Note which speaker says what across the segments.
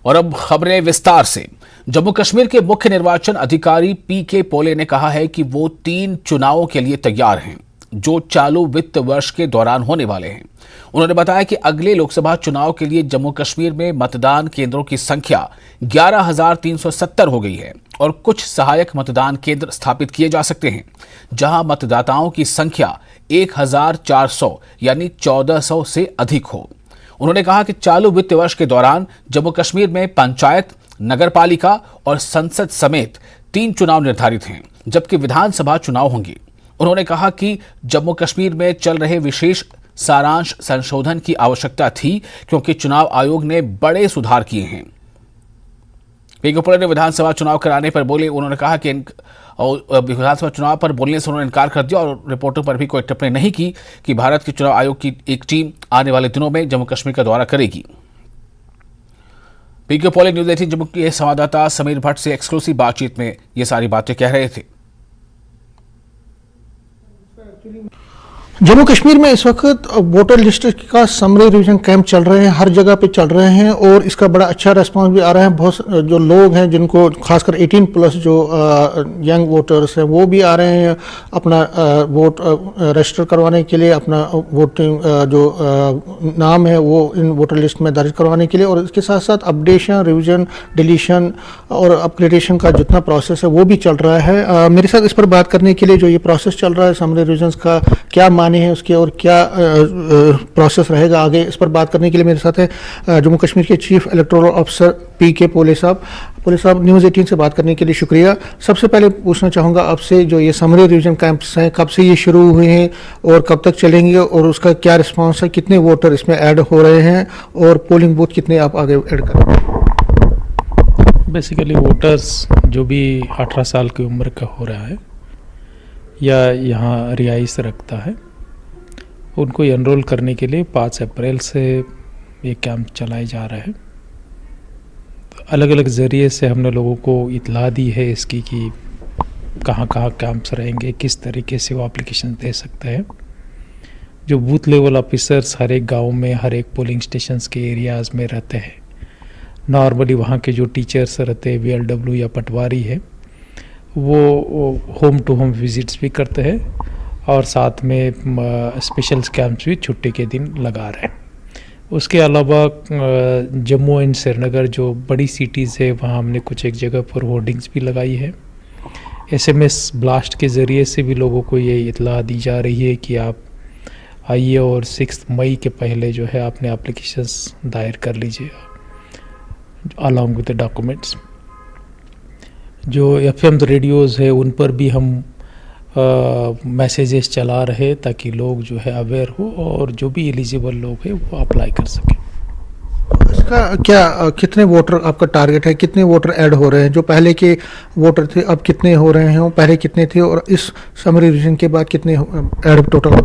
Speaker 1: और अब खबरें विस्तार से। जम्मू कश्मीर के मुख्य निर्वाचन अधिकारी पीके पोले ने कहा है कि वो 3 चुनावों के लिए तैयार हैं जो चालू वित्त वर्ष के दौरान होने वाले हैं। उन्होंने बताया कि अगले लोकसभा चुनाव के लिए जम्मू कश्मीर में मतदान केंद्रों की संख्या 11,370 हो गई है और कुछ सहायक मतदान केंद्र स्थापित किए जा सकते हैं जहां मतदाताओं की संख्या 1,400 यानी 1,400 से अधिक हो। उन्होंने कहा कि चालू वित्त वर्ष के दौरान जम्मू कश्मीर में पंचायत, नगरपालिका और संसद समेत 3 चुनाव निर्धारित हैं, जबकि विधानसभा चुनाव होंगे। उन्होंने कहा कि जम्मू कश्मीर में चल रहे विशेष सारांश संशोधन की आवश्यकता थी क्योंकि चुनाव आयोग ने बड़े सुधार किए हैं। पीके पोले ने विधानसभा चुनाव कराने पर बोले। उन्होंने कहा कि विधानसभा चुनाव पर बोलने से उन्होंने इनकार कर दिया और रिपोर्टों पर भी कोई टिप्पणी नहीं की कि भारत के चुनाव आयोग की एक टीम आने वाले दिनों में जम्मू कश्मीर का दौरा करेगी। पीके पोले न्यूज 18 जम्मू के संवाददाता समीर भट्ट से एक्सक्लूसिव बातचीत में ये सारी बातें कह रहे थे।
Speaker 2: जम्मू कश्मीर में इस वक्त वोटर लिस्ट का समरी रिवीजन कैंप चल रहे हैं, हर जगह पे चल रहे हैं और इसका बड़ा अच्छा रिस्पांस भी आ रहा है। बहुत जो लोग हैं जिनको खासकर 18 प्लस जो यंग वोटर्स हैं वो भी आ रहे हैं अपना वोट रजिस्टर करवाने के लिए, अपना वोटिंग जो नाम है वो इन वोटर लिस्ट में दर्ज करवाने के लिए। और इसके साथ साथ अपडेशन, रिविजन, डिलीशन और अपग्रेडेशन का जितना प्रोसेस है वो भी चल रहा है। मेरे साथ इस पर बात करने के लिए जो ये प्रोसेस चल रहा है समरी रिविजन का क्या माने हैं उसके और क्या प्रोसेस रहेगा आगे, इस पर बात करने के लिए मेरे साथ है जम्मू कश्मीर के चीफ इलेक्टोरल ऑफिसर पीके पोले साहब। पोले साहब, न्यूज़ 18 से बात करने के लिए शुक्रिया। सबसे पहले पूछना चाहूँगा आपसे, जो ये समरी रिवीजन कैंप्स हैं कब से ये शुरू हुए हैं और कब तक चलेंगे और उसका क्या रिस्पॉन्स है, कितने वोटर इसमें ऐड हो रहे हैं और पोलिंग बूथ कितने आप आगे ऐड कर रहे हैं?
Speaker 3: बेसिकली वोटर्स जो भी 18 साल की उम्र का हो रहा है या यहाँ रिहाइश रखता है उनको एनरोल करने के लिए 5 अप्रैल से ये कैंप चलाए जा रहे हैं। अलग अलग ज़रिए से हमने लोगों को इत्तला दी है इसकी कि कहाँ कहाँ कैंप्स रहेंगे, किस तरीके से वो एप्लीकेशन दे सकते हैं। जो बूथ लेवल ऑफिसर्स हर एक गांव में, हर एक पोलिंग स्टेशंस के एरियाज़ में रहते हैं, नॉर्मली वहाँ के जो टीचर्स रहते हैं VLW या पटवारी है वो होम टू होम विजिट्स भी करते हैं और साथ में स्पेशल कैंप्स भी छुट्टी के दिन लगा रहे हैं। उसके अलावा जम्मू एंड श्रीनगर जो बड़ी सिटीज़ है वहाँ हमने कुछ एक जगह पर होर्डिंग्स भी लगाई है। SMS ब्लास्ट के ज़रिए से भी लोगों को ये इत्तला दी जा रही है कि आप आइए और 6 मई के पहले जो है अपने एप्लीकेशंस दायर कर लीजिए अलॉन्ग विद द डॉक्यूमेंट्स। जो FM रेडियोज़ है उन पर भी हम मैसेजेस चला रहे ताकि लोग जो है अवेयर हो और जो भी एलिजिबल लोग हैं वो अप्लाई कर सकें।
Speaker 2: इसका क्या कितने वोटर आपका टारगेट है, कितने वोटर ऐड हो रहे हैं? जो पहले के वोटर थे अब कितने हो रहे हैं, पहले कितने थे और इस समरी रिवीजन के बाद कितने ऐड टोटल?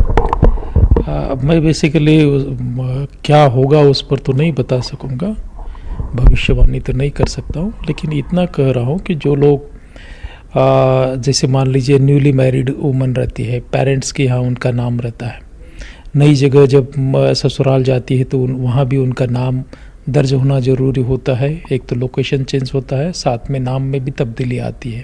Speaker 3: मैं बेसिकली क्या होगा उस पर तो नहीं बता सकूँगा, भविष्यवाणी तो नहीं कर सकता हूँ, लेकिन इतना कह रहा हूँ कि जो लोग जैसे मान लीजिए न्यूली मैरिड वुमन रहती है, पेरेंट्स के यहाँ उनका नाम रहता है, नई जगह जब ससुराल जाती है तो वहाँ भी उनका नाम दर्ज होना ज़रूरी होता है। एक तो लोकेशन चेंज होता है, साथ में नाम में भी तब्दीली आती है।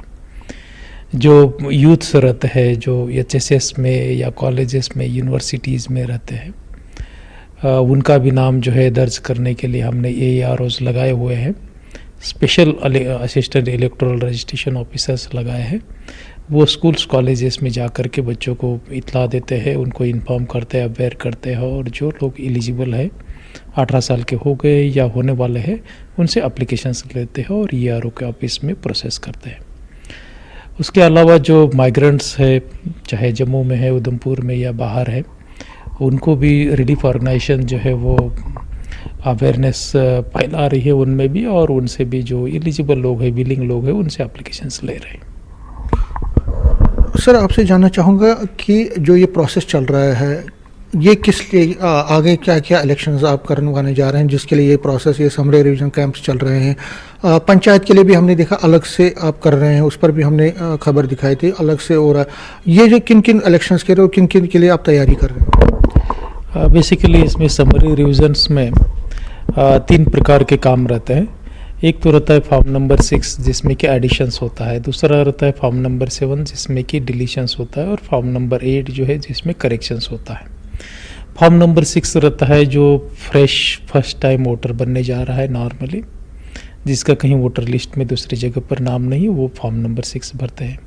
Speaker 3: जो यूथ्स रहते हैं जो HSS में या कॉलेजेस में, यूनिवर्सिटीज़ में रहते हैं, उनका भी नाम जो है दर्ज करने के लिए हमने AROs लगाए हुए हैं, special assistant electoral registration officers लगाए हैं। वो स्कूल्स कॉलेजेस में जा कर के बच्चों को इत्तला देते हैं, उनको इन्फॉर्म करते हैं, अवेयर करते हैं और जो लोग एलिजिबल है 18 साल के हो गए या होने वाले हैं उनसे एप्लीकेशंस लेते हैं और ERO के ऑफिस में प्रोसेस करते हैं। उसके अलावा जो माइग्रेंट्स है चाहे जम्मू में है, उधमपुर में या बाहर है, उनको भी रिलीफ ऑर्गेनाइजेशन जो है वो अवेयरनेस फैला रही है उनमें भी, और उनसे भी जो एलिजिबल लोग हैं, विलिंग लोग हैं, उनसे एप्लीकेशंस ले रहे हैं।
Speaker 2: सर, आपसे जानना चाहूँगा कि जो ये प्रोसेस चल रहा है ये किस लिए आगे क्या क्या इलेक्शंस आप करवाने जा रहे हैं जिसके लिए ये प्रोसेस, ये समरी रिवीजन कैंप्स चल रहे हैं? पंचायत के लिए भी हमने देखा अलग से आप कर रहे हैं, उस पर भी हमने खबर दिखाई थी अलग से हो रहा है। ये जो किन किन इलेक्शंस के रहे हो, किन किन के लिए आप तैयारी कर रहे हैं?
Speaker 3: बेसिकली इसमें समरी रिविजन्स में 3 प्रकार के काम रहते हैं। एक तो रहता है फॉर्म नंबर 6 जिसमें कि एडिशंस होता है, दूसरा रहता है फॉर्म नंबर 7 जिसमें कि डिलीशंस होता है, और फॉर्म नंबर 8 जो है जिसमें करेक्शंस होता है। फॉर्म नंबर 6 रहता है जो फ्रेश फर्स्ट टाइम वोटर बनने जा रहा है नॉर्मली, जिसका कहीं वोटर लिस्ट में दूसरी जगह पर नाम नहीं, वो फॉर्म नंबर 6 भरते हैं।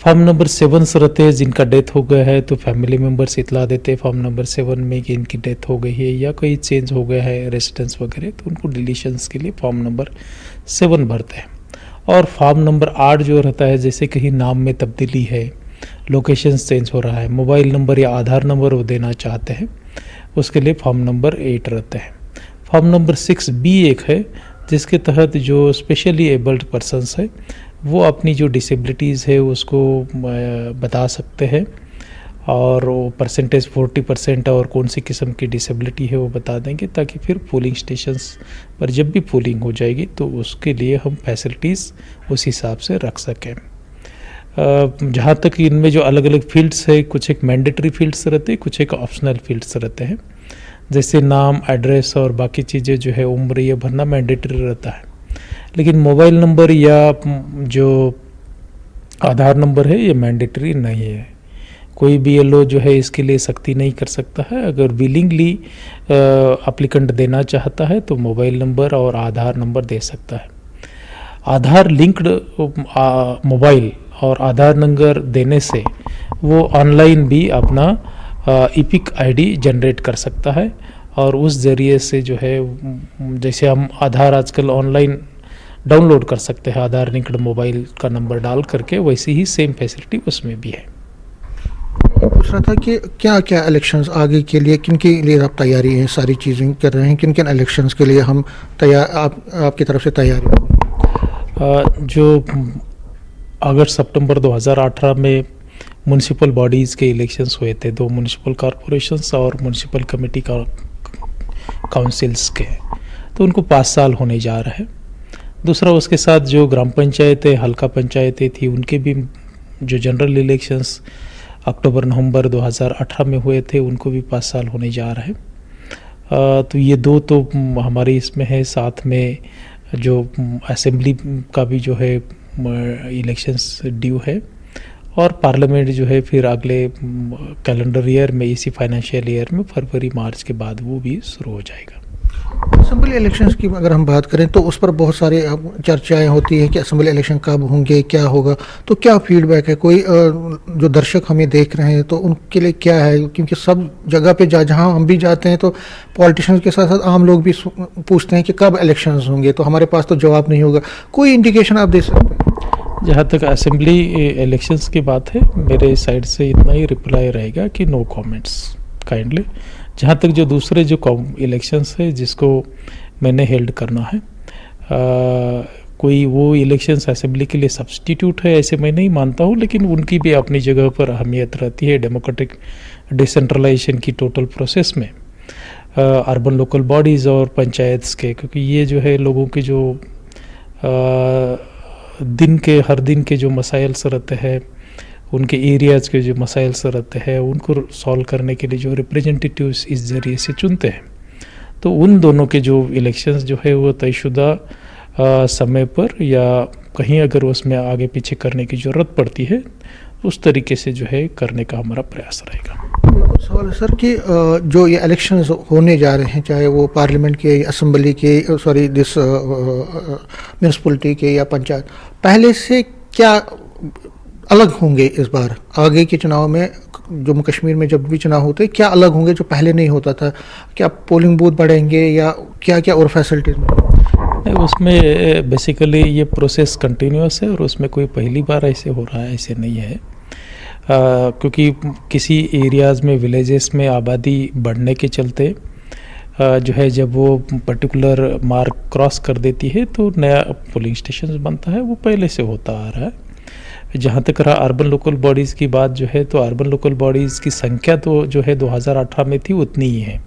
Speaker 3: फॉर्म नंबर 7 रहते हैं जिनका डेथ हो गया है तो फैमिली मेम्बर्स इतला देते हैं फॉर्म नंबर 7 में कि इनकी डेथ हो गई है या कोई चेंज हो गया है रेसिडेंस वगैरह, तो उनको डिलीशंस के लिए फॉर्म नंबर 7 भरते हैं। और फॉर्म नंबर 8 जो रहता है जैसे कहीं नाम में तब्दीली है, लोकेशन चेंज हो रहा है, मोबाइल नंबर या आधार नंबर वो देना चाहते हैं, उसके लिए फॉर्म नंबर 8 रहते हैं। फॉर्म नंबर 6B एक है जिसके तहत जो स्पेशली एबल्ड पर्सनस है वो अपनी जो डिसेबिलिटीज़ है उसको बता सकते हैं, और वो परसेंटेज 40% और कौन सी किस्म की डिसेबिलिटी है वो बता देंगे, ताकि फिर पोलिंग स्टेशंस पर जब भी पोलिंग हो जाएगी तो उसके लिए हम फैसिलिटीज़ उस हिसाब से रख सकें। जहाँ तक इनमें जो अलग अलग फील्ड्स है, कुछ एक मैंडेटरी फील्ड्स रहते हैं, कुछ एक ऑप्शनल फील्ड्स रहते हैं, जैसे नाम, एड्रेस और बाकी चीज़ें जो है उम्र ये भरना मैंडेटरी रहता है। लेकिन मोबाइल नंबर या जो आधार नंबर है ये मैंडेटरी नहीं है। कोई भी BLO जो है इसके लिए सख्ती नहीं कर सकता है। अगर विलिंगली एप्लीकेंट देना चाहता है तो मोबाइल नंबर और आधार नंबर दे सकता है। आधार लिंक्ड मोबाइल और आधार नंबर देने से वो ऑनलाइन भी अपना EPIC ID जनरेट कर सकता है, और उस ज़रिए से जो है जैसे हम आधार आजकल ऑनलाइन डाउनलोड कर सकते हैं आधार लिंक्ड मोबाइल का नंबर डाल करके, वैसे ही सेम फैसिलिटी उसमें भी है।
Speaker 2: पूछ रहा था कि क्या क्या इलेक्शंस आगे के लिए, किन के लिए आप तैयारी हैं, सारी चीज़ें कर रहे हैं, किन किन इलेक्शंस के लिए हम तैयार, आपकी तरफ से तैयारी?
Speaker 3: जो अगस्त सितंबर 2018 में म्यूनसिपल बॉडीज़ के इलेक्शंस हुए थे, 2 म्यूनसिपल कॉरपोरेशंस और म्यूनसिपल कमेटी का काउंसिल्स के, तो उनको 5 साल होने जा रहे हैं। दूसरा उसके साथ जो ग्राम पंचायतें, हल्का पंचायतें थी, उनके भी जो जनरल इलेक्शंस अक्टूबर-नवंबर 2018 में हुए थे, उनको भी 5 साल होने जा रहे हैं। तो ये 2 तो हमारे इसमें है, साथ में जो असेंबली का भी जो है इलेक्शंस ड्यू है, और पार्लियामेंट जो है फिर अगले कैलेंडर ईयर में, इसी फाइनेंशियल ईयर में फरवरी-मार्च के बाद वो भी शुरू हो जाएगा।
Speaker 2: असेंबली इलेक्शंस की अगर हम बात करें तो उस पर बहुत सारे चर्चाएं होती हैं कि असेंबली इलेक्शन कब होंगे, क्या होगा, तो क्या फीडबैक है? कोई जो दर्शक हमें देख रहे हैं तो उनके लिए क्या है? क्योंकि सब जगह पे जहाँ हम भी जाते हैं तो पॉलिटिशियंस के साथ साथ आम लोग भी पूछते हैं कि कब इलेक्शंस होंगे, तो हमारे पास तो जवाब नहीं होगा। कोई इंडिकेशन आप दे सकते हैं?
Speaker 3: जहाँ तक असेंबली इलेक्शंस की बात है, मेरे साइड से इतना ही रिप्लाई रहेगा कि नो कमेंट्स काइंडली। जहाँ तक जो दूसरे जो इलेक्शंस है जिसको मैंने हेल्ड करना है, कोई वो इलेक्शंस असेंबली के लिए सब्स्टिट्यूट है ऐसे मैं नहीं मानता हूँ, लेकिन उनकी भी अपनी जगह पर अहमियत रहती है डेमोक्रेटिक डिसेंट्रलाइजेशन की टोटल प्रोसेस में, अर्बन लोकल बॉडीज़ और पंचायत्स के, क्योंकि ये जो है लोगों के जो हर दिन के जो मसाइल रहते हैं, उनके एरियाज़ के जो मसाइल रहते हैं, उनको सॉल्व करने के लिए जो रिप्रेजेंटेटिव्स इस ज़रिए से चुनते हैं, तो उन दोनों के जो इलेक्शंस जो है वो तयशुदा समय पर या कहीं अगर उसमें आगे पीछे करने की ज़रूरत पड़ती है, उस तरीके से जो है करने का हमारा प्रयास रहेगा।
Speaker 2: सवाल है सर कि जो ये इलेक्शंस होने जा रहे हैं, चाहे वो पार्लियामेंट के, असेंबली के, म्यूनसिपलिटी के या पंचायत, पहले से क्या अलग होंगे इस बार आगे के चुनाव में? जम्मू कश्मीर में जब भी चुनाव होते क्या अलग होंगे जो पहले नहीं होता था? क्या पोलिंग बूथ बढ़ेंगे या क्या क्या और फैसिलिटीज में?
Speaker 3: उसमें बेसिकली ये प्रोसेस कंटिन्यूस है और उसमें कोई पहली बार ऐसे हो रहा है ऐसे नहीं है, क्योंकि किसी एरियाज़ में, विलेजेस में आबादी बढ़ने के चलते जो है जब वो पर्टिकुलर मार्क क्रॉस कर देती है तो नया पोलिंग स्टेशन बनता है, वो पहले से होता आ रहा है। जहाँ तक रहा अर्बन लोकल बॉडीज़ की बात जो है, तो अर्बन लोकल बॉडीज़ की संख्या तो जो है 2018 में थी उतनी ही है,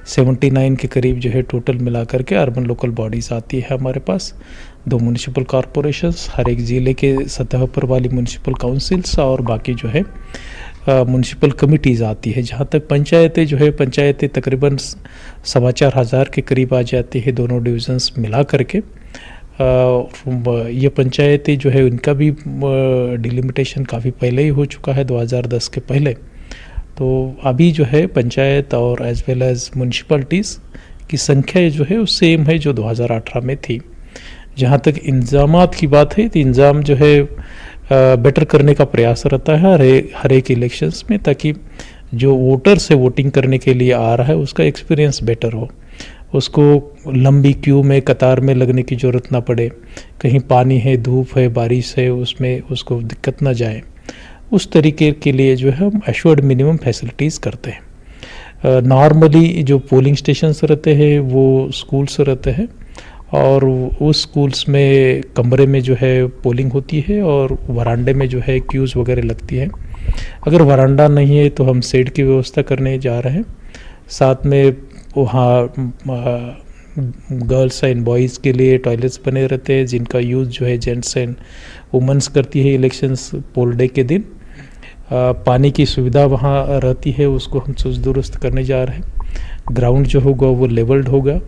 Speaker 3: 79 के करीब जो है टोटल मिला करके अर्बन लोकल बॉडीज़ आती है हमारे पास। 2 म्यूनसिपल कॉरपोरेशंस, हर एक ज़िले के सतह पर वाली म्यूनसिपल काउंसिल्स और बाकी जो है म्यूनसिपल कमिटीज़ आती है। जहाँ तक पंचायतें जो है, पंचायतें तकरीबन 4,500 के करीब आ जाती है दोनों डिविजन्स मिला करके। ये पंचायतें जो है उनका भी डिलिमिटेशन काफ़ी पहले ही हो चुका है, 2010 के पहले। तो अभी जो है पंचायत और एज वेल एज म्यूनसिपलिटीज़ की संख्या जो है वो सेम है जो 2018 में थी। जहाँ तक इंतजामात की बात है तो इंतज़ाम जो है बेटर करने का प्रयास रहता है हर एक इलेक्शंस में, ताकि जो वोटर से वोटिंग करने के लिए आ रहा है उसका एक्सपीरियंस बेटर हो, उसको लंबी क्यू में कतार में लगने की ज़रूरत ना पड़े, कहीं पानी है, धूप है, बारिश है, उसमें उसको दिक्कत ना जाए। उस तरीके के लिए जो है हम एश्योर्ड मिनिमम फैसिलिटीज़ करते हैं। नॉर्मली जो पोलिंग स्टेशंस रहते हैं वो स्कूल्स रहते हैं, और उस स्कूल्स में कमरे में जो है पोलिंग होती है और वरांडे में जो है क्यूज़ वगैरह लगती है। अगर वरांडा नहीं है तो हम शेड की व्यवस्था करने जा रहे हैं। साथ में वहाँ गर्ल्स एंड बॉयज़ के लिए टॉयलेट्स बने रहते हैं, जिनका यूज़ जो है जेंट्स एंड वुमेंस करती है इलेक्शंस पोल डे के दिन। पानी की सुविधा वहाँ रहती है, उसको हम चुस्त दुरुस्त करने जा रहे हैं। ग्राउंड जो होगा वो लेवल्ड होगा,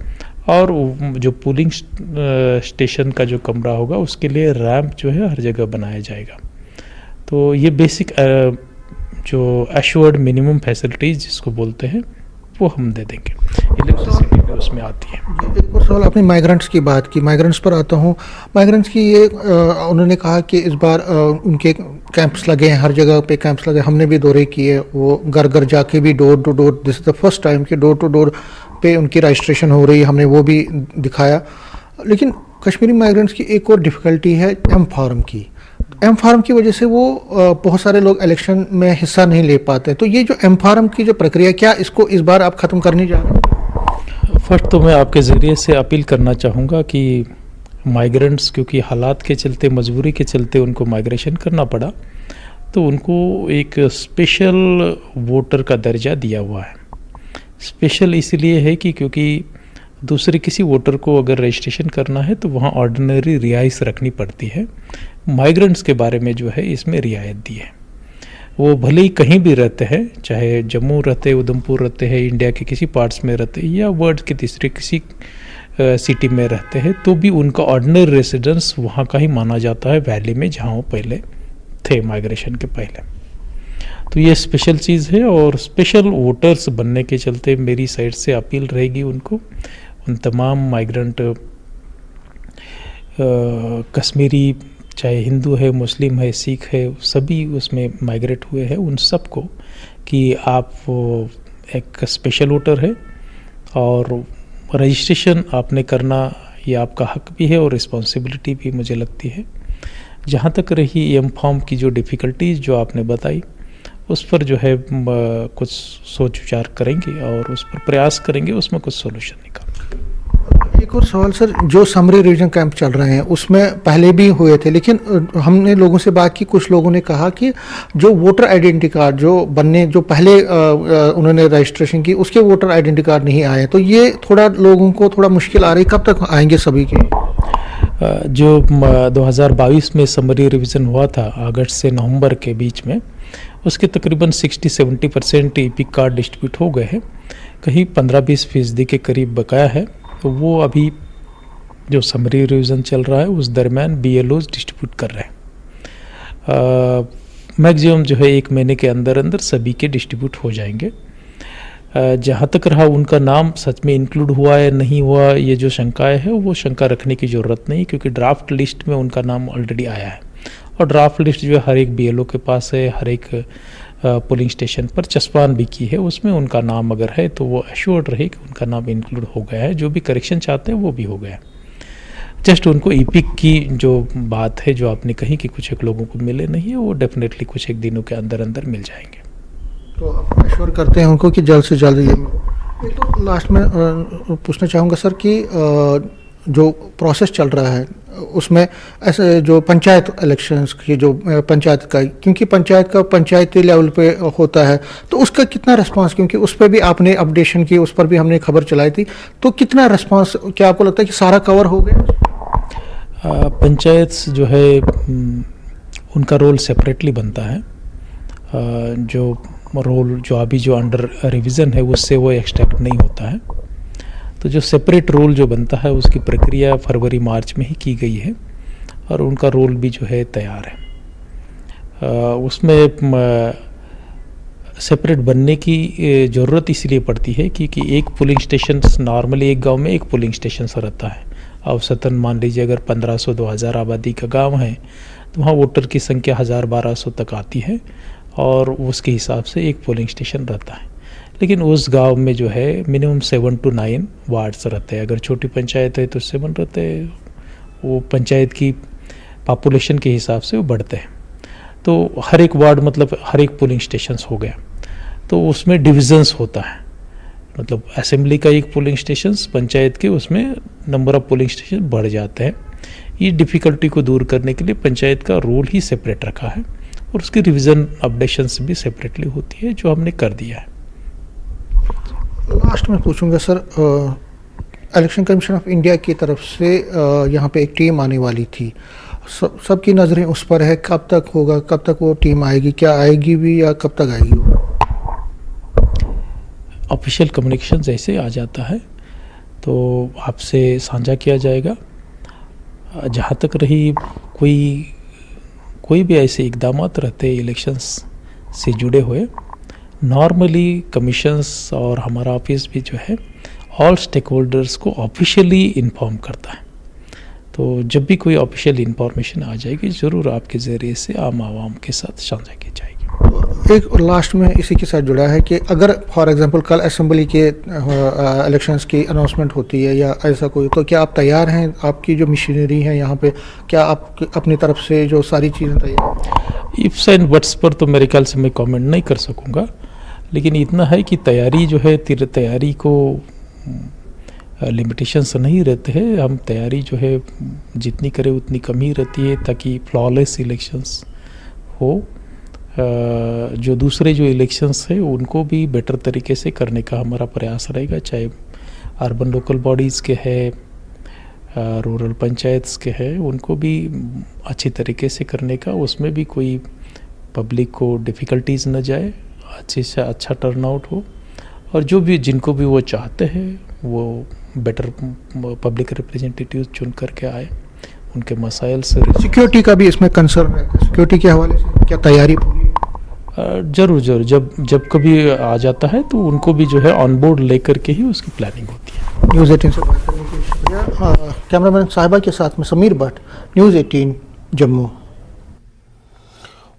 Speaker 3: और जो पोलिंग स्टेशन का जो कमरा होगा उसके लिए रैंप जो है हर जगह बनाया जाएगा। तो ये बेसिक जो एश्योर्ड मिनिमम फैसिलिटीज़ जिसको बोलते हैं वो हम दे देंगे। इलेक्ट्रिसिटी भी उसमें आती है।
Speaker 2: एक और सवाल, आपने माइग्रेंट्स की बात की, माइग्रेंट्स पर आता हूँ। माइग्रेंट्स की ये उन्होंने कहा कि इस बार उनके कैंप्स लगे हैं, हर जगह पे कैंप्स लगे, हमने भी दौरे किए, वो घर घर जाके भी door to door, this is the first time कि डोर टू डोर पे उनकी रजिस्ट्रेशन हो रही है, हमने वो भी दिखाया। लेकिन कश्मीरी माइग्रेंट्स की एक और डिफ़िकल्टी है एम फार्म की। एम फार्म की वजह से वो बहुत सारे लोग इलेक्शन में हिस्सा नहीं ले पाते। तो ये जो एम फार्म की जो प्रक्रिया, क्या इसको इस बार आप ख़त्म करने जा रहे हैं?
Speaker 3: फर्स्ट तो मैं आपके ज़रिए से अपील करना चाहूँगा कि माइग्रेंट्स क्योंकि हालात के चलते, मजबूरी के चलते उनको माइग्रेशन करना पड़ा, तो उनको एक स्पेशल वोटर का दर्जा दिया हुआ है। स्पेशल इसलिए है कि क्योंकि दूसरे किसी वोटर को अगर रजिस्ट्रेशन करना है तो वहाँ ऑर्डिनरी रिहाइश रखनी पड़ती है। माइग्रेंट्स के बारे में जो है इसमें रियायत दी है। वो भले ही कहीं भी रहते हैं, चाहे जम्मू रहते हैं, उधमपुर रहते हैं, इंडिया के किसी पार्ट्स में रहते हैं, या वर्ल्ड के तीसरे किसी सिटी में रहते हैं, तो भी उनका ऑर्डिनरी रेसिडेंस वहाँ का ही माना जाता है, वैली में जहाँ वो पहले थे माइग्रेशन के पहले। तो ये स्पेशल चीज़ है, और स्पेशल वोटर्स बनने के चलते मेरी साइड से अपील रहेगी उनको, उन तमाम माइग्रेंट कश्मीरी, चाहे हिंदू है, मुस्लिम है, सिख है, सभी उसमें माइग्रेट हुए हैं, उन सबको कि आप एक स्पेशल वोटर है और रजिस्ट्रेशन आपने करना ये आपका हक भी है और रिस्पॉन्सिबिलिटी भी मुझे लगती है। जहाँ तक रही एम फॉर्म की जो डिफ़िकल्टीज़ जो आपने बताई, उस पर जो है कुछ सोच विचार करेंगे और उस पर प्रयास करेंगे, उसमें कुछ सोल्यूशन निकालेंगे।
Speaker 2: एक और सवाल सर, जो समरी रिवीजन कैंप चल रहे हैं उसमें पहले भी हुए थे, लेकिन हमने लोगों से बात की, कुछ लोगों ने कहा कि जो वोटर आइडेंटिटी कार्ड जो बनने, जो पहले उन्होंने रजिस्ट्रेशन की, उसके वोटर आइडेंटिटी कार्ड नहीं आए, तो ये थोड़ा लोगों को थोड़ा मुश्किल आ रही, कब तक आएंगे सभी के?
Speaker 3: जो 2022 में समरी रिवीजन हुआ था अगस्त से नवंबर के बीच में, उसके तकरीबन 60-70% ईपिक कार्ड डिस्ट्रीब्यूट हो गए हैं, कहीं 15-20% के करीब बकाया है। तो वो अभी जो समरी रिवीजन चल रहा है उस दरमियान BLOs डिस्ट्रीब्यूट कर रहे हैं। मैक्सिमम जो है 1 महीने के अंदर अंदर सभी के डिस्ट्रीब्यूट हो जाएंगे। जहाँ तक रहा उनका नाम सच में इंक्लूड हुआ है नहीं हुआ, ये जो शंकाएं है वो शंका रखने की ज़रूरत नहीं, क्योंकि ड्राफ्ट लिस्ट में उनका नाम ऑलरेडी आया है, और ड्राफ्ट लिस्ट जो है हर एक BLO के पास है, हर एक पोलिंग स्टेशन पर चस्पान भी की है, उसमें उनका नाम अगर है तो वो एश्योर्ड रहे कि उनका नाम इंक्लूड हो गया है। जो भी करेक्शन चाहते हैं वो भी हो गया है। जस्ट उनको ईपिक की जो बात है जो आपने कही कि कुछ एक लोगों को मिले नहीं है, वो डेफिनेटली कुछ एक दिनों के अंदर अंदर मिल जाएंगे।
Speaker 2: तो आप एश्योर करते हैं उनको कि जल्द से जल्द ये। तो लास्ट में पूछना चाहूँगा सर कि जो प्रोसेस चल रहा है उसमें ऐसे जो पंचायत इलेक्शंस की जो पंचायत का, क्योंकि पंचायत का पंचायती लेवल पे होता है, तो उसका कितना रिस्पांस, क्योंकि उस पर भी आपने अपडेशन की, उस पर भी हमने खबर चलाई थी, तो कितना रिस्पांस, क्या आपको लगता है कि सारा कवर हो गया?
Speaker 3: पंचायत जो है उनका रोल सेपरेटली बनता है। जो रोल जो अभी जो अंडर रिवीजन है उससे वो एक्सट्रैक्ट नहीं होता है। तो जो सेपरेट रोल जो बनता है उसकी प्रक्रिया फरवरी मार्च में ही की गई है और उनका रोल भी जो है तैयार है। उसमें सेपरेट बनने की ज़रूरत इसलिए पड़ती है क्योंकि एक पोलिंग स्टेशन नॉर्मली एक गांव में एक पोलिंग स्टेशन रहता है। औसतन मान लीजिए अगर 1500-2000 आबादी का गांव है तो वहाँ वोटर की संख्या 1000-1200 तक आती है और उसके हिसाब से एक पोलिंग स्टेशन रहता है। लेकिन उस गांव में जो है मिनिमम 7 to 9 वार्ड्स रहते हैं। अगर छोटी पंचायत है तो 7 रहते हैं, वो पंचायत की पॉपुलेशन के हिसाब से वो बढ़ते हैं। तो हर एक वार्ड मतलब हर एक पोलिंग स्टेशंस हो गया, तो उसमें डिविजन्स होता है। मतलब असेंबली का एक पोलिंग स्टेशन, पंचायत के उसमें नंबर ऑफ पोलिंग स्टेशन बढ़ जाते हैं। ये डिफ़िकल्टी को दूर करने के लिए पंचायत का रोल ही सेपरेट रखा है और उसकी रिवीजन अपडेशंस भी सेपरेटली होती है, जो हमने कर दिया है।
Speaker 2: लास्ट में पूछूंगा sir, election commission of India की तरफ से यहाँ पे एक टीम आने वाली थी, सबकी नज़रें उस पर है, कब तक होगा, कब तक वो टीम आएगी, क्या आएगी भी या कब तक आएगी वो?
Speaker 3: ऑफिशियल कम्युनिकेशन जैसे आ जाता है तो आपसे साझा किया जाएगा। जहाँ तक रही कोई भी ऐसे इकदामात रहते इलेक्शंस से जुड़े हुए, नॉर्मली कमीशंस और हमारा ऑफिस भी जो है ऑल स्टेक होल्डर्स को ऑफिशियली इन्फॉर्म करता है। तो जब भी कोई ऑफिशियल इन्फॉर्मेशन आ जाएगी ज़रूर आपके ज़रिए से आम आवाम के साथ साझा की जाएगी।
Speaker 2: एक लास्ट में इसी के साथ जुड़ा है कि अगर फॉर एग्जांपल कल असेंबली के इलेक्शंस की अनाउंसमेंट होती है या ऐसा कोई, तो क्या आप तैयार हैं? आपकी जो मशीनरी है यहाँ पे, क्या आप अपनी तरफ से जो सारी चीज़ें तैयार?
Speaker 3: इफ्स एंड बट्स पर तो मेरे ख्याल से मैं कमेंट नहीं कर सकूँगा, लेकिन इतना है कि तैयारी जो है तैयारी को लिमिटेशंस नहीं रहते हैं। हम तैयारी जो है जितनी करें उतनी कम ही रहती है ताकि फ्लॉलेस इलेक्शंस हो। जो दूसरे जो इलेक्शंस है उनको भी बेटर तरीके से करने का हमारा प्रयास रहेगा, चाहे अर्बन लोकल बॉडीज़ के है, रूरल पंचायत्स के है, उनको भी अच्छी तरीके से करने का, उसमें भी कोई पब्लिक को डिफ़िकल्टीज न जाए, अच्छे से अच्छा टर्नआउट हो और जो भी जिनको भी वो चाहते हैं वो बेटर पब्लिक रिप्रेजेंटेटिव चुन करके आए, उनके मसाइल से।
Speaker 2: सिक्योरिटी का भी इसमें कंसर्न है, सिक्योरिटी के हवाले से क्या तैयारी पूरी?
Speaker 3: जरूर जब कभी आ जाता है तो उनको भी जो है ऑन बोर्ड लेकर के ही उसकी प्लानिंग होती है।
Speaker 2: न्यूज़ 18 से बात करने के लिए शुक्रिया। कैमरामैन साहिबा के साथ में समीर भट्ट, न्यूज़ 18 जम्मू।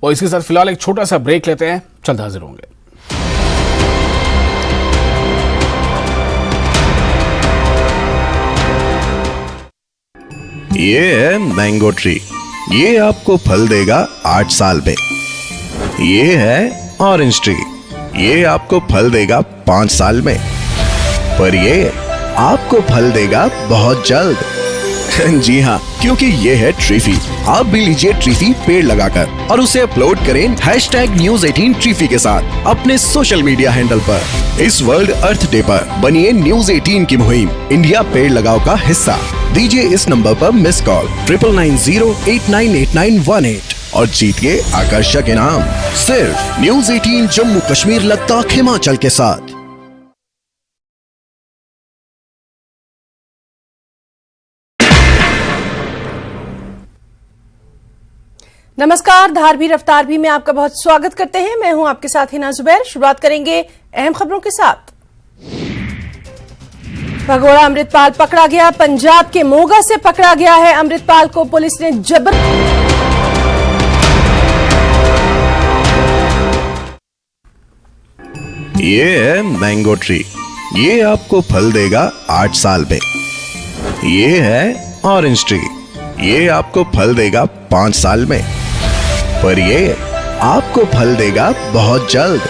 Speaker 1: और इसके साथ फिलहाल एक छोटा सा ब्रेक लेते हैं, जल्द हाजिर होंगे।
Speaker 4: ये है मैंगो ट्री, ये आपको फल देगा 8 साल में। ये है ऑरेंज ट्री, ये आपको फल देगा 5 साल में। पर ये आपको फल देगा बहुत जल्द। जी हाँ, क्योंकि ये है ट्रीफी। आप भी लीजिए ट्रीफी पेड़ लगाकर और उसे अपलोड करें #News18 ट्रीफी के साथ अपने सोशल मीडिया हैंडल पर। इस वर्ल्ड अर्थ डे पर बनिए न्यूज 18 की मुहिम इंडिया पेड़ लगाओ का हिस्सा। दीजिए इस नंबर पर मिस कॉल 9990898918 और जीतिए आकर्षक इनाम सिर्फ न्यूज 18 जम्मू कश्मीर लद्दाख हिमाचल के साथ।
Speaker 5: नमस्कार, धार भी रफ्तार भी में आपका बहुत स्वागत करते हैं। मैं हूं आपके साथ हिना जुबैर। शुरुआत करेंगे अहम खबरों के साथ। भगोड़ा अमृतपाल पकड़ा गया। पंजाब के मोगा से पकड़ा गया है अमृतपाल को पुलिस ने जबर।
Speaker 4: ये है मैंगो ट्री, ये आपको फल देगा 8 साल में। ये है ऑरेंज ट्री, ये आपको फल देगा 5 साल में। पर ये आपको फल देगा बहुत जल्द।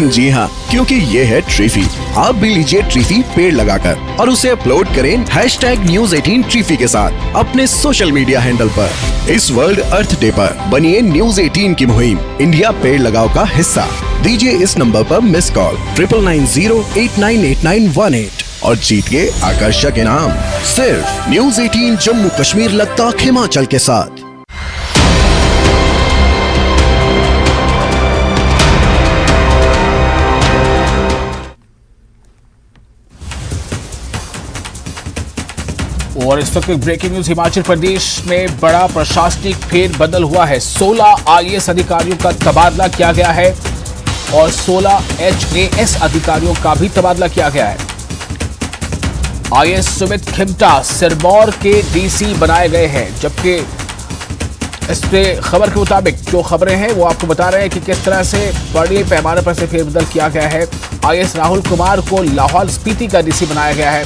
Speaker 4: जी हाँ, क्योंकि ये है ट्रीफी। आप भी लीजिए ट्रीफी पेड़ लगाकर और उसे अपलोड करें #News18 ट्रीफी के साथ अपने सोशल मीडिया हैंडल पर। इस वर्ल्ड अर्थ डे पर बनिए न्यूज 18 की मुहिम इंडिया पेड़ लगाओ का हिस्सा। दीजिए इस नंबर पर मिस कॉल 9990898918 और जीतिए आकर्षक इनाम सिर्फ न्यूज 18 जम्मू कश्मीर लद्दाख हिमाचल के साथ।
Speaker 1: और इस वक्त ब्रेकिंग न्यूज, हिमाचल प्रदेश में बड़ा प्रशासनिक फेरबदल हुआ है। 16 आईएएस अधिकारियों का तबादला किया गया है और 16 एचएएस अधिकारियों का भी तबादला किया गया है। आईएएस सुमित खिमटा सिरमौर के डीसी बनाए गए हैं, जबकि इस पे खबर के मुताबिक जो खबरें हैं वो आपको बता रहे हैं कि किस तरह से बड़े पैमाने पर से फेरबदल किया गया है। आईएएस राहुल कुमार को लाहौल स्पीति का डीसी बनाया गया है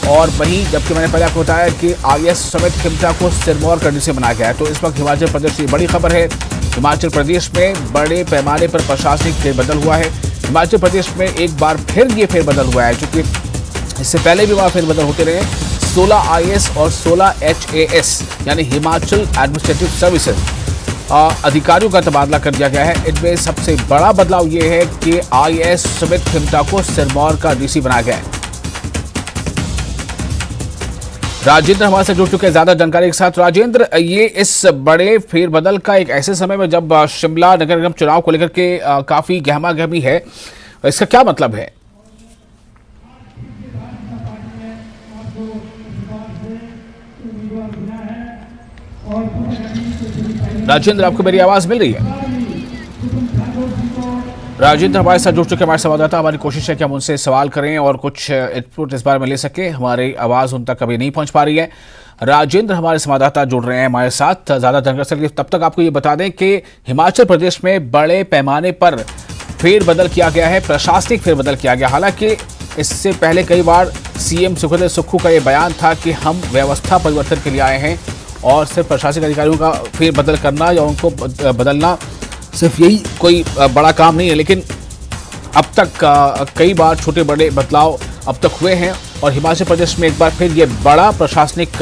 Speaker 1: और वहीं जबकि मैंने पहले आपको बताया कि आईएएस सुमित खिमटा को सिरमौर का डीसी बनाया गया है। तो इस वक्त हिमाचल प्रदेश की बड़ी खबर है। हिमाचल प्रदेश में बड़े पैमाने पर प्रशासनिक फेरबदल हुआ है। हिमाचल प्रदेश में एक बार फिर ये फेरबदल हुआ है, क्योंकि इससे पहले भी वहाँ फेरबदल होते रहे। 16 आईएएस और 16 एचएएस यानी हिमाचल एडमिनिस्ट्रेटिव सर्विसेज अधिकारियों का तबादला कर दिया गया है। इनमें सबसे बड़ा बदलाव ये है कि आईएएस सुमित खिमटा को सिरमौर का डीसी बनाया गया है। राजेंद्र हमारे साथ जुड़ चुके हैं ज्यादा जानकारी के साथ। राजेंद्र, ये इस बड़े फेरबदल का एक ऐसे समय में जब शिमला नगर निगम चुनाव को लेकर के काफी गहमा गहमी है, इसका क्या मतलब है? राजेंद्र, आपको मेरी आवाज मिल रही है? राजेंद्र हमारे साथ जुड़ चुके हमारे संवाददाता। हमारी कोशिश है कि हम उनसे सवाल करें और कुछ इनपुट इस बारे में ले सके। हमारी आवाज उन तक कभी नहीं पहुंच पा रही है। राजेंद्र हमारे संवाददाता जुड़ रहे हैं हमारे साथ ज्यादा जानकारी। तब तक आपको ये बता दें कि हिमाचल प्रदेश में बड़े पैमाने पर फेरबदल किया गया है, प्रशासनिक फेरबदल किया गया। हालांकि इससे पहले कई बार सीएम सुखदेव सुक्खू का ये बयान था कि हम व्यवस्था परिवर्तन के लिए आए हैं और सिर्फ प्रशासनिक अधिकारियों का फेरबदल करना या उनको बदलना सिर्फ यही कोई बड़ा काम नहीं है। लेकिन अब तक कई बार छोटे बड़े बदलाव अब तक हुए हैं और हिमाचल प्रदेश में एक बार फिर ये बड़ा प्रशासनिक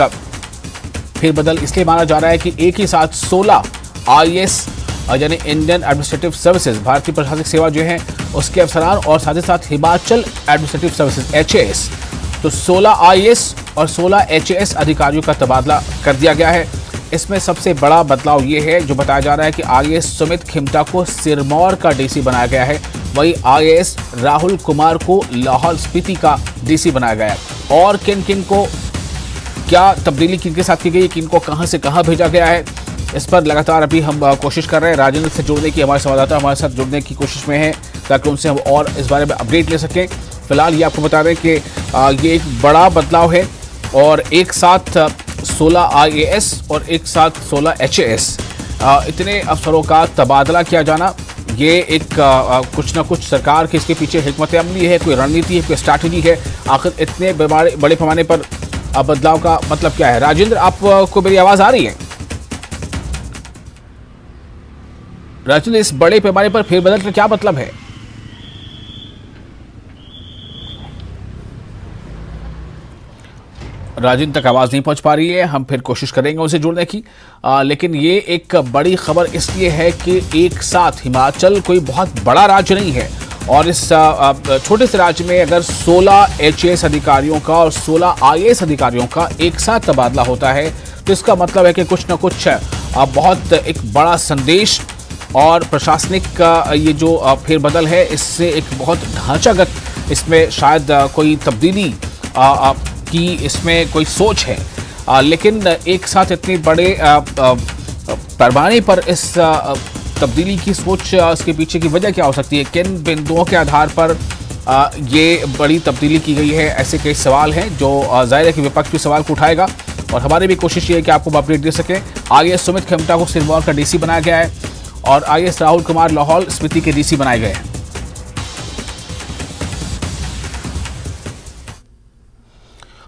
Speaker 1: फेरबदल इसलिए माना जा रहा है कि एक ही साथ 16 आईएएस यानी इंडियन एडमिनिस्ट्रेटिव सर्विसेज, भारतीय प्रशासनिक सेवा जो है उसके अफसरान और साथ ही साथ हिमाचल एडमिनिस्ट्रेटिव सर्विसेज एचएएस, तो 16 आईएएस और 16 एचएएस अधिकारियों का तबादला कर दिया गया है। इसमें सबसे बड़ा बदलाव ये है जो बताया जा रहा है कि आईएएस सुमित खिमटा को सिरमौर का डीसी बनाया गया है, वहीं आईएएस राहुल कुमार को लाहौल स्पीति का डीसी बनाया गया है। और किन किन को क्या तब्दीली किनके साथ की गई, किनको कहां से कहां भेजा गया है, इस पर लगातार अभी हम कोशिश कर रहे हैं। राजेंद्र से जुड़ने की, हमारे संवाददाता हमारे साथ जुड़ने की कोशिश में है ताकि उनसे हम और इस बारे में अपडेट ले सकें। फिलहाल ये आपको बता दें कि ये एक बड़ा बदलाव है और एक साथ 16 आईएएस और एक साथ 16 एचएएस इतने अफसरों का तबादला किया जाना, ये एक कुछ ना कुछ सरकार के इसके पीछे हिकमत अमली है, कोई रणनीति है, कोई स्ट्रैटेजी है। आखिर इतने बड़े पैमाने पर बदलाव का मतलब क्या है? राजेंद्र, आपको मेरी आवाज आ रही है? राजेंद्र, इस बड़े पैमाने पर फेरबदल का क्या मतलब है? राजेंद्र तक आवाज नहीं पहुंच पा रही है, हम फिर कोशिश करेंगे उनसे जुड़ने की। लेकिन ये एक बड़ी खबर इसलिए है कि एक साथ हिमाचल कोई बहुत बड़ा राज्य नहीं है और इस छोटे से राज्य में अगर 16 एचएएस अधिकारियों का और 16 आईएएस अधिकारियों का एक साथ तबादला होता है तो इसका मतलब है कि कुछ न कुछ बहुत एक बड़ा संदेश और प्रशासनिक ये जो फेरबदल है इससे एक बहुत ढांचागत इसमें शायद कोई तब्दीली की इसमें कोई सोच है। लेकिन एक साथ इतने बड़े पैमाने पर इस तब्दीली की सोच, इसके पीछे की वजह क्या हो सकती है? किन बिंदुओं के आधार पर ये बड़ी तब्दीली की गई है? ऐसे कई सवाल हैं जो जाहिर है कि विपक्ष भी सवाल को उठाएगा और हमारी भी कोशिश ये है कि आपको अपडेट दे सकें। आईएएस सुमित खिमटा को सिरमौर का डीसी बनाया गया है और आईएएस राहुल कुमार लाहौल स्पीति के डीसी बनाए गए हैं।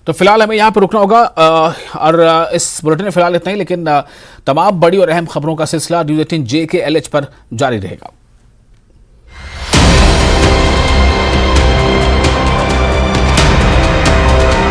Speaker 1: तो फिलहाल हमें यहाँ पर रुकना होगा और इस बुलेटिन में फिलहाल इतना ही, लेकिन तमाम बड़ी और अहम खबरों का सिलसिला न्यूज़ 18 JKLH पर जारी रहेगा।